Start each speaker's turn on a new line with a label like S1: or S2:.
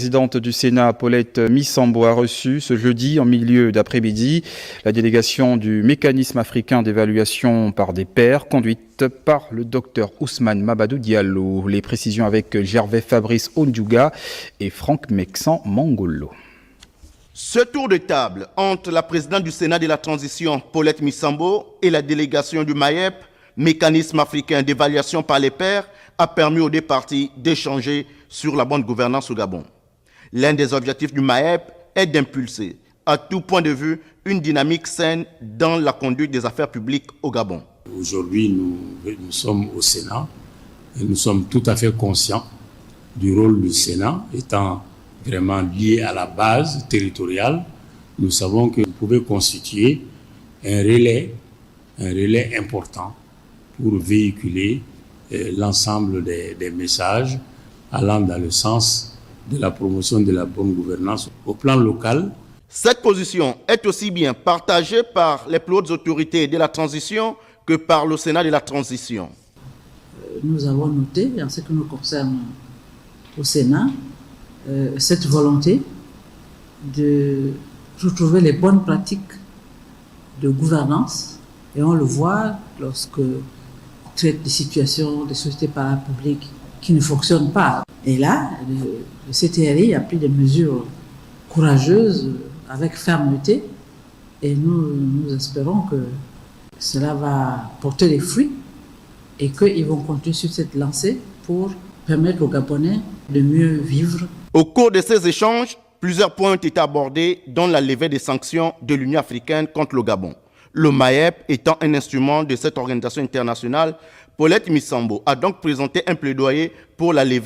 S1: La présidente du Sénat, Paulette Missambo, a reçu ce jeudi en milieu d'après-midi la délégation du mécanisme africain d'évaluation par des pairs conduite par le docteur Ousmane Mamadou Diallo. Les précisions avec Gervais Fabrice Ondjouga et Franck Mexan Mangolo.
S2: Ce tour de table entre la présidente du Sénat de la transition, Paulette Missambo, et la délégation du MAEP, mécanisme africain d'évaluation par les pairs, a permis aux deux parties d'échanger sur la bonne gouvernance au Gabon. L'un des objectifs du MAEP est d'impulser, à tout point de vue, une dynamique saine dans la conduite des affaires publiques au Gabon.
S3: Aujourd'hui, nous sommes au Sénat et nous sommes tout à fait conscients du rôle du Sénat étant vraiment lié à la base territoriale. Nous savons que vous pouvez constituer un relais important pour véhiculer l'ensemble des messages allant dans le sens de la promotion de la bonne gouvernance au plan local.
S2: Cette position est aussi bien partagée par les plus hautes autorités de la transition que par le Sénat de la transition.
S4: Nous avons noté, en ce qui nous concerne au Sénat, cette volonté de retrouver les bonnes pratiques de gouvernance. Et on le voit lorsque on traite des situations des sociétés parapubliques qui ne fonctionnent pas. Et là, le CTRI a pris des mesures courageuses, avec fermeté, et nous espérons que cela va porter des fruits et qu'ils vont continuer sur cette lancée pour permettre aux Gabonais de mieux vivre.
S2: Au cours de ces échanges, plusieurs points ont été abordés, dont la levée des sanctions de l'Union africaine contre le Gabon. Le MAEP étant un instrument de cette organisation internationale, Paulette Missambo a donc présenté un plaidoyer pour la levée